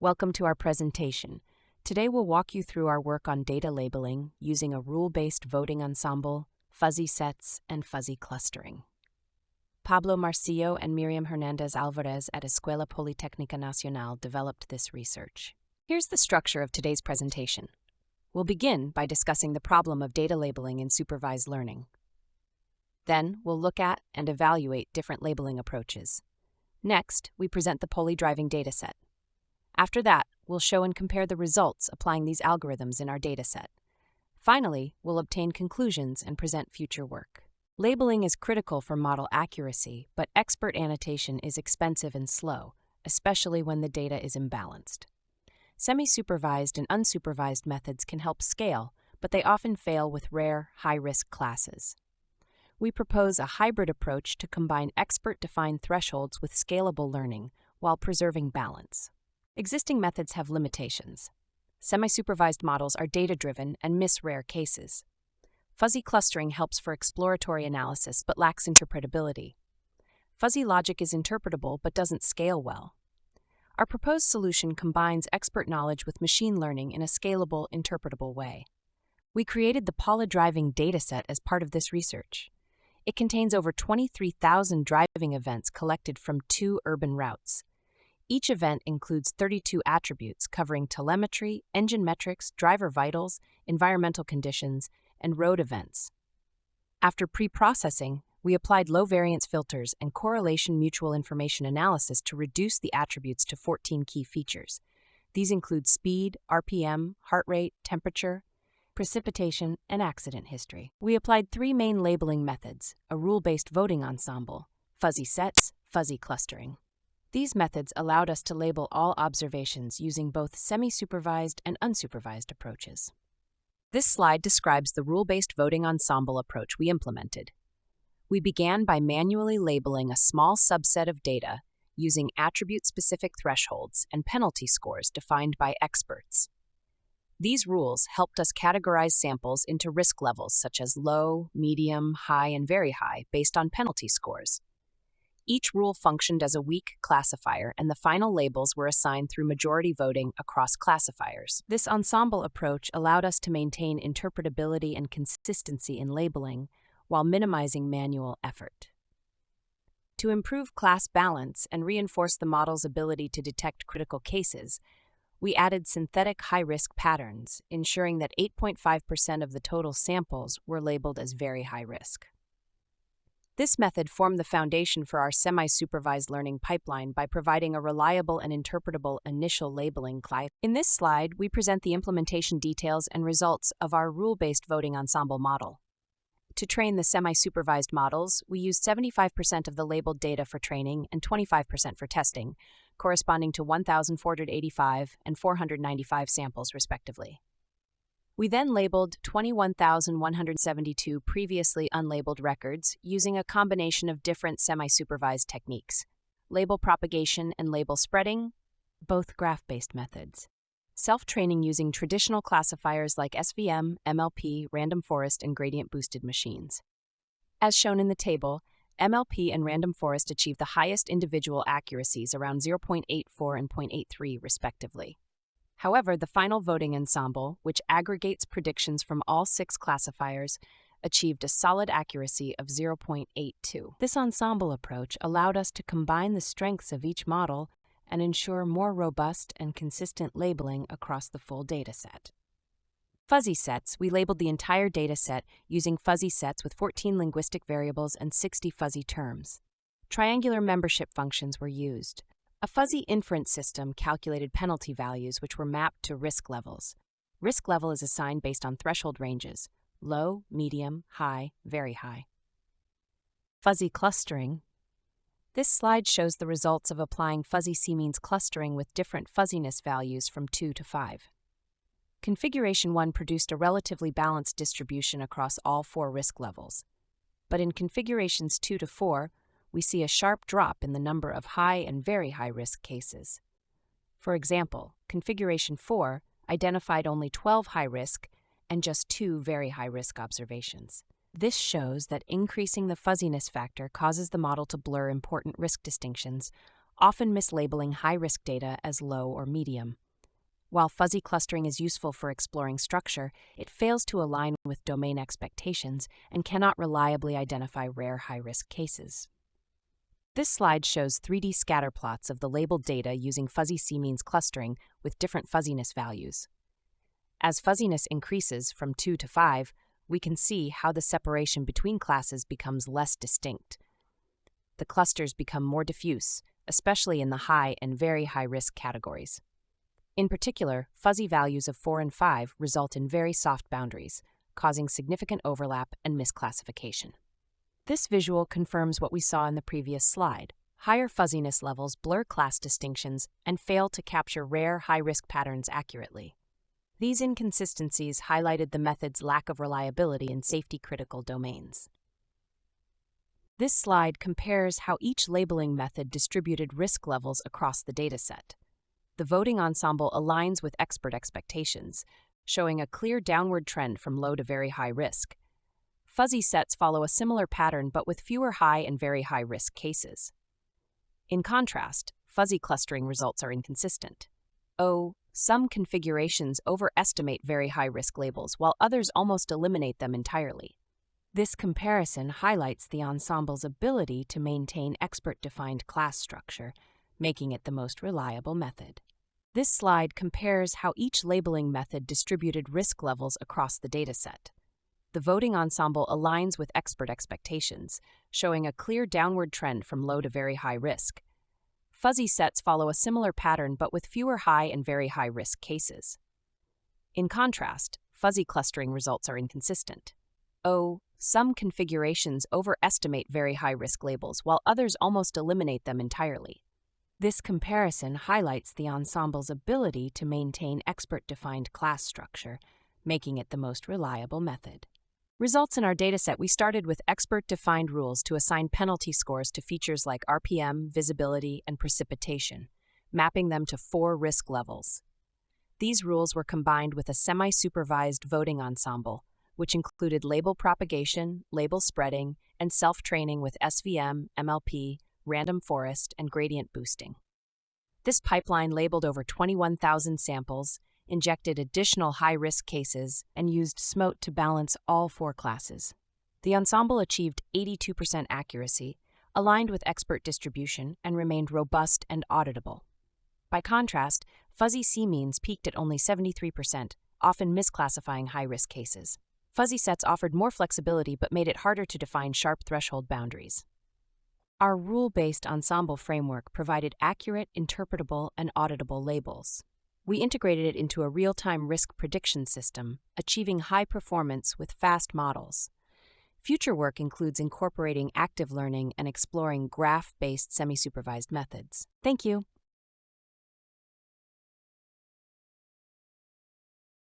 Welcome to our presentation. Today we'll walk you through our work on data labeling using a rule-based voting ensemble, fuzzy sets, and fuzzy clustering. Pablo Marcillo and Miriam Hernandez Alvarez at Escuela Politécnica Nacional developed this research. Here's the structure of today's presentation. We'll begin by discussing the problem of data labeling in supervised learning. Then we'll look at and evaluate different labeling approaches. Next, we present the poly-driving dataset. After that, we'll show and compare the results applying these algorithms in our dataset. Finally, we'll obtain conclusions and present future work. Labeling is critical for model accuracy, but expert annotation is expensive and slow, especially when the data is imbalanced. Semi-supervised and unsupervised methods can help scale, but they often fail with rare, high-risk classes. We propose a hybrid approach to combine expert-defined thresholds with scalable learning while preserving balance. Existing methods have limitations. Semi-supervised models are data-driven and miss rare cases. Fuzzy clustering helps for exploratory analysis but lacks interpretability. Fuzzy logic is interpretable but doesn't scale well. Our proposed solution combines expert knowledge with machine learning in a scalable, interpretable way. We created the poly-driving dataset as part of this research. It contains over 23,000 driving events collected from 2 urban routes. Each event includes 32 attributes covering telemetry, engine metrics, driver vitals, environmental conditions, and road events. After pre-processing, we applied low-variance filters and correlation mutual information analysis to reduce the attributes to 14 key features. These include speed, RPM, heart rate, temperature, precipitation, and accident history. We applied 3 main labeling methods: a rule-based voting ensemble, fuzzy sets, fuzzy clustering. These methods allowed us to label all observations using both semi-supervised and unsupervised approaches. This slide describes the rule-based voting ensemble approach we implemented. We began by manually labeling a small subset of data using attribute-specific thresholds and penalty scores defined by experts. These rules helped us categorize samples into risk levels such as low, medium, high, and very high based on penalty scores. Each rule functioned as a weak classifier, and the final labels were assigned through majority voting across classifiers. This ensemble approach allowed us to maintain interpretability and consistency in labeling while minimizing manual effort. To improve class balance and reinforce the model's ability to detect critical cases, we added synthetic high-risk patterns, ensuring that 8.5% of the total samples were labeled as very high risk. This method formed the foundation for our semi-supervised learning pipeline by providing a reliable and interpretable initial labeling class. In this slide, we present the implementation details and results of our rule-based voting ensemble model. To train the semi-supervised models, we used 75% of the labeled data for training and 25% for testing, corresponding to 1,485 and 495 samples, respectively. We then labeled 21,172 previously unlabeled records using a combination of different semi-supervised techniques: label propagation and label spreading, both graph-based methods. Self-training using traditional classifiers like SVM, MLP, random forest, and gradient-boosted machines. As shown in the table, MLP and random forest achieve the highest individual accuracies, around 0.84 and 0.83 respectively. However, the final voting ensemble, which aggregates predictions from all 6 classifiers, achieved a solid accuracy of 0.82. This ensemble approach allowed us to combine the strengths of each model and ensure more robust and consistent labeling across the full dataset. Fuzzy sets, we labeled the entire dataset using fuzzy sets with 14 linguistic variables and 60 fuzzy terms. Triangular membership functions were used. A fuzzy inference system calculated penalty values which were mapped to risk levels. Risk level is assigned based on threshold ranges: low, medium, high, very high. Fuzzy clustering. This slide shows the results of applying fuzzy C-means clustering with different fuzziness values from 2 to 5. Configuration 1 produced a relatively balanced distribution across all 4 risk levels. But in configurations 2 to 4, we see a sharp drop in the number of high and very high risk cases. For example, configuration 4 identified only 12 high risk and just 2 very high risk observations. This shows that increasing the fuzziness factor causes the model to blur important risk distinctions, often mislabeling high-risk data as low or medium. While fuzzy clustering is useful for exploring structure, it fails to align with domain expectations and cannot reliably identify rare high-risk cases. This slide shows 3D scatter plots of the labeled data using fuzzy C-means clustering with different fuzziness values. As fuzziness increases from 2 to 5, we can see how the separation between classes becomes less distinct. The clusters become more diffuse, especially in the high and very high-risk categories. In particular, fuzzy values of 4 and 5 result in very soft boundaries, causing significant overlap and misclassification. This visual confirms what we saw in the previous slide. Higher fuzziness levels blur class distinctions and fail to capture rare, high-risk patterns accurately. These inconsistencies highlighted the method's lack of reliability in safety-critical domains. This slide compares how each labeling method distributed risk levels across the dataset. The voting ensemble aligns with expert expectations, showing a clear downward trend from low to very high risk. Fuzzy sets follow a similar pattern but with fewer high and very high risk cases. In contrast, fuzzy clustering results are inconsistent. Some configurations overestimate very high risk labels while others almost eliminate them entirely. This comparison highlights the ensemble's ability to maintain expert-defined class structure, making it the most reliable method. This slide compares how each labeling method distributed risk levels across the dataset. The voting ensemble aligns with expert expectations, showing a clear downward trend from low to very high risk. Fuzzy sets follow a similar pattern but with fewer high and very high risk cases. In contrast, fuzzy clustering results are inconsistent. Some configurations overestimate very high risk labels while others almost eliminate them entirely. This comparison highlights the ensemble's ability to maintain expert-defined class structure, making it the most reliable method. Results in our dataset: we started with expert-defined rules to assign penalty scores to features like RPM, visibility, and precipitation, mapping them to 4 risk levels. These rules were combined with a semi-supervised voting ensemble, which included label propagation, label spreading, and self-training with SVM, MLP, random forest, and gradient boosting. This pipeline labeled over 21,000 samples, injected additional high-risk cases, and used SMOTE to balance all 4 classes. The ensemble achieved 82% accuracy, aligned with expert distribution, and remained robust and auditable. By contrast, fuzzy C-means peaked at only 73%, often misclassifying high-risk cases. Fuzzy sets offered more flexibility but made it harder to define sharp threshold boundaries. Our rule-based ensemble framework provided accurate, interpretable, and auditable labels. We integrated it into a real-time risk prediction system, achieving high performance with fast models. Future work includes incorporating active learning and exploring graph-based semi-supervised methods. Thank you.